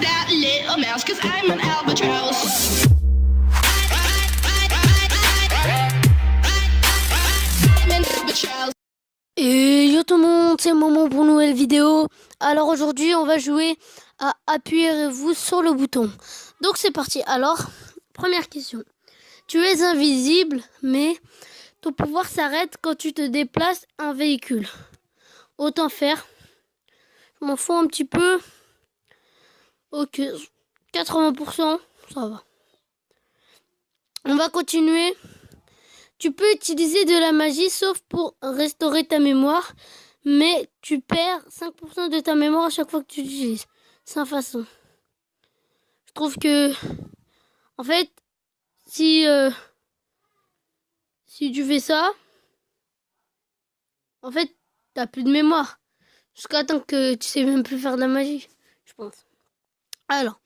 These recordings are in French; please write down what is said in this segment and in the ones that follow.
that little mouse, 'cause I'm an albatross. I'm an albatross. Et yo tout le monde, c'est le moment pour une nouvelle vidéo. Alors aujourd'hui on va jouer à appuyez-vous sur le bouton. Donc c'est parti. Alors, première question. Tu es invisible, mais ton pouvoir s'arrête quand tu te déplaces un véhicule. Autant faire. Je m'en fous un petit peu. Ok, 80%, ça va. On va continuer. Tu peux utiliser de la magie sauf pour restaurer ta mémoire, mais tu perds 5% de ta mémoire à chaque fois que tu l'utilises. Sans façon. Je trouve que, en fait, si tu fais ça, en fait, t'as plus de mémoire. Jusqu'à temps que tu sais même plus faire de la magie, je pense. Alors,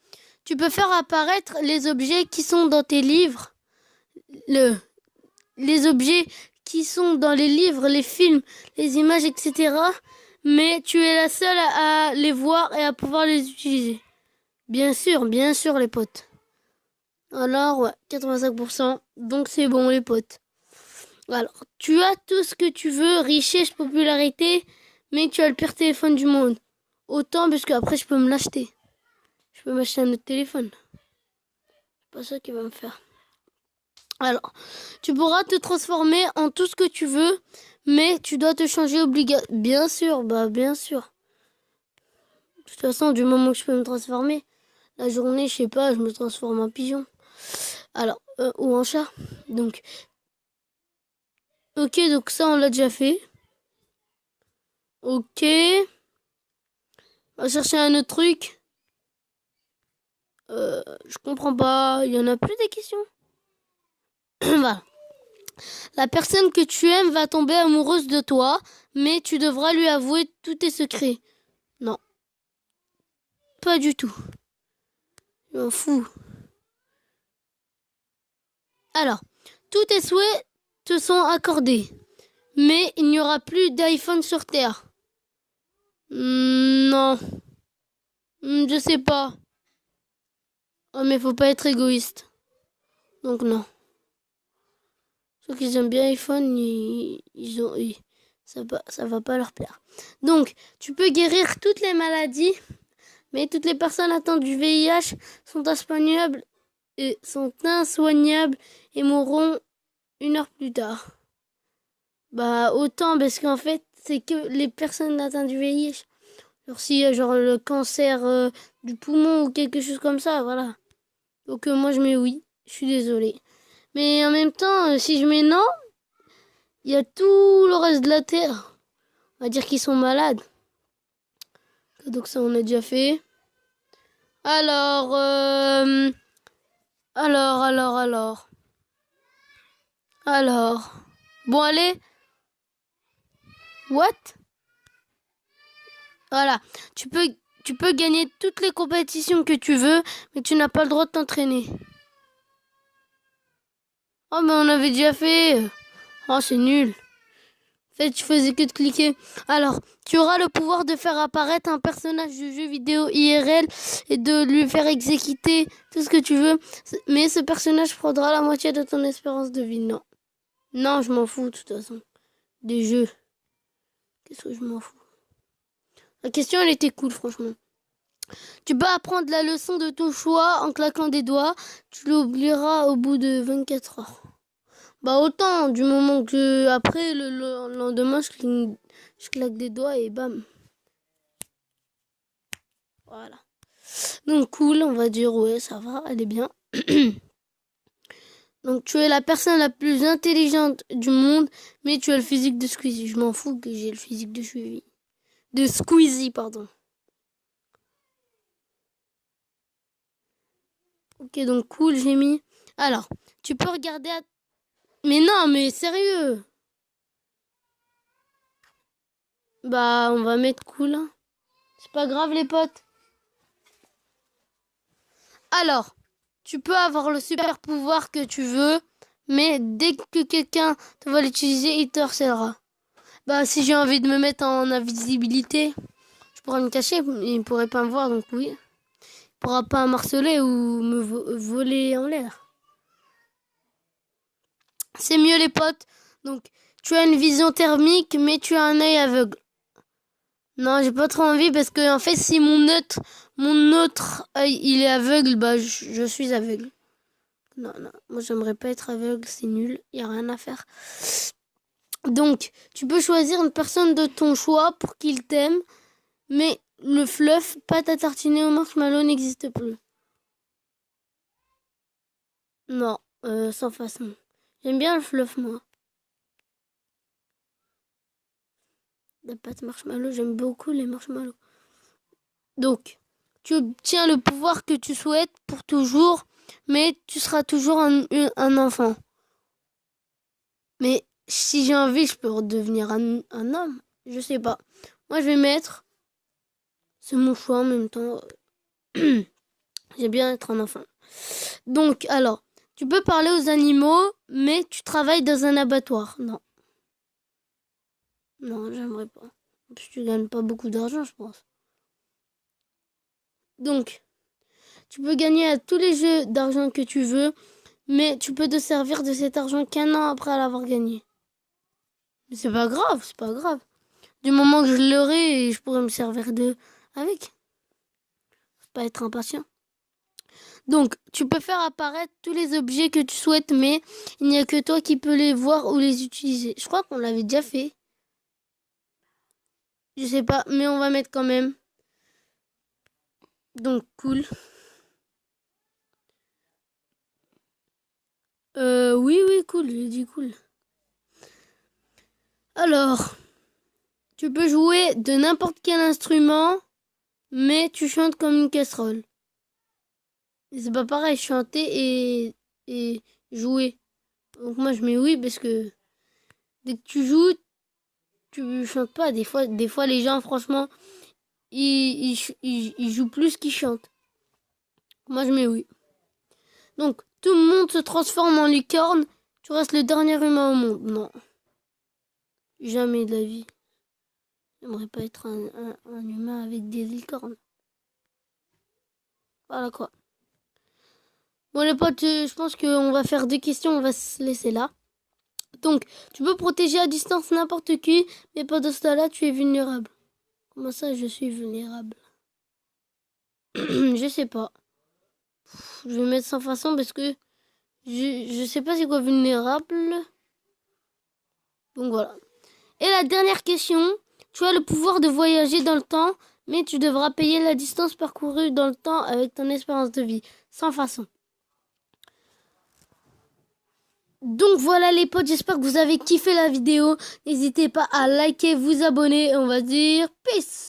tu peux faire apparaître les objets qui sont dans tes livres, les objets qui sont dans les livres, les films, les images, etc. Mais tu es la seule à les voir et à pouvoir les utiliser. Bien sûr, les potes. Alors, ouais, 85%. Donc, c'est bon, les potes. Alors, tu as tout ce que tu veux, richesse, popularité, mais tu as le pire téléphone du monde. Autant, parce qu'après, je peux me l'acheter. Je peux m'acheter un autre téléphone. C'est pas ça qui va me faire. Alors, tu pourras te transformer en tout ce que tu veux, mais tu dois te changer obligatoirement. Bien sûr, bien sûr. De toute façon, du moment que je peux me transformer, la journée, je sais pas, je me transforme en pigeon. Alors, ou en chat. Donc, ok, donc ça, on l'a déjà fait. Ok. On va chercher un autre truc. Je comprends pas. Il y en a plus des questions. Voilà. La personne que tu aimes va tomber amoureuse de toi, mais tu devras lui avouer tous tes secrets. Non. Pas du tout. Je m'en fous. Alors, tous tes souhaits te sont accordés, mais il n'y aura plus d'iPhone sur Terre. Non. Je sais pas. Oh, mais faut pas être égoïste. Donc non. Ceux qui aiment bien iPhone, ça va pas leur plaire. Donc, tu peux guérir toutes les maladies, mais toutes les personnes atteintes du VIH sont insoignables et mourront 1 heure plus tard. Autant, parce qu'en fait, c'est que les personnes atteintes du VIH. Alors, s'il y a genre le cancer du poumon ou quelque chose comme ça, voilà. Donc, moi, je mets oui. Je suis désolée. Mais en même temps, si je mets non, il y a tout le reste de la Terre. On va dire qu'ils sont malades. Donc ça, on a déjà fait. Alors, Alors. Bon, allez. What? Voilà. Tu peux gagner toutes les compétitions que tu veux, mais tu n'as pas le droit de t'entraîner. Oh, mais on avait déjà fait. Oh, c'est nul. En fait, je faisais que de cliquer. Alors, tu auras le pouvoir de faire apparaître un personnage de jeu vidéo IRL et de lui faire exécuter tout ce que tu veux. Mais ce personnage prendra la moitié de ton espérance de vie. Non. Non, je m'en fous, de toute façon. Des jeux. Qu'est-ce que je m'en fous? La question, elle était cool, franchement. Tu peux apprendre la leçon de ton choix en claquant des doigts. Tu l'oublieras au bout de 24 heures. Autant, du moment que après, le lendemain, je claque des doigts et bam. Voilà. Donc, cool, on va dire, ouais, ça va, elle est bien. Donc, tu es la personne la plus intelligente du monde, mais tu as le physique de Squeezie. Je m'en fous que j'ai le physique de Squeezie. De Squeezie, pardon. Ok, donc cool, j'ai mis. Alors, tu peux regarder à... Mais non, mais sérieux. On va mettre cool. Hein. C'est pas grave, les potes. Alors, tu peux avoir le super pouvoir que tu veux, mais dès que quelqu'un te va l'utiliser, il te harcèlera. Si j'ai envie de me mettre en invisibilité, je pourrais me cacher, il ne pourrait pas me voir, donc oui. pourra pas m'harceler ou me voler en l'air. C'est mieux les potes. Donc, tu as une vision thermique, mais tu as un œil aveugle. Non, j'ai pas trop envie parce que en fait, si mon autre œil il est aveugle, bah je suis aveugle. Non, moi j'aimerais pas être aveugle, c'est nul, y a rien à faire. Donc, tu peux choisir une personne de ton choix pour qu'il t'aime, mais le fluff, pâte à tartiner au marshmallow n'existe plus. Non, sans façon. J'aime bien le fluff, moi. La pâte marshmallow, j'aime beaucoup les marshmallows. Donc, tu obtiens le pouvoir que tu souhaites pour toujours, mais tu seras toujours un enfant. Mais si j'ai envie, je peux redevenir un homme. Je sais pas. Moi, je vais mettre... C'est mon choix en même temps. J'aime bien être un enfant. Donc, alors, tu peux parler aux animaux, mais tu travailles dans un abattoir. Non. Non, j'aimerais pas. Parce que tu gagnes pas beaucoup d'argent, je pense. Donc, tu peux gagner à tous les jeux d'argent que tu veux, mais tu peux te servir de cet argent qu'un an après l'avoir gagné. Mais c'est pas grave, c'est pas grave. Du moment que je l'aurai, je pourrai me servir de avec. Faut pas être impatient. Donc, tu peux faire apparaître tous les objets que tu souhaites, mais il n'y a que toi qui peux les voir ou les utiliser. Je crois qu'on l'avait déjà fait. Je sais pas, mais on va mettre quand même. Donc, cool. Oui, cool, j'ai dit cool. Alors, tu peux jouer de n'importe quel instrument, mais tu chantes comme une casserole. Et c'est pas pareil, chanter et jouer. Donc moi je mets oui parce que dès que tu joues, tu chantes pas. Des fois les gens, franchement, ils jouent plus qu'ils chantent. Moi je mets oui. Donc tout le monde se transforme en licorne. Tu restes le dernier humain au monde. Non. Jamais de la vie. J'aimerais pas être un humain avec des licornes. Voilà quoi. Bon les potes, je pense qu'on va faire 2 questions, on va se laisser là. Donc, tu peux protéger à distance n'importe qui, mais pendant ce temps-là, tu es vulnérable. Comment ça, je suis vulnérable? Je sais pas. Je vais mettre sans façon parce que je sais pas c'est quoi vulnérable. Donc voilà. Et la dernière question, tu as le pouvoir de voyager dans le temps, mais tu devras payer la distance parcourue dans le temps avec ton espérance de vie. Sans façon. Donc voilà les potes, j'espère que vous avez kiffé la vidéo. N'hésitez pas à liker, vous abonner et on va dire peace.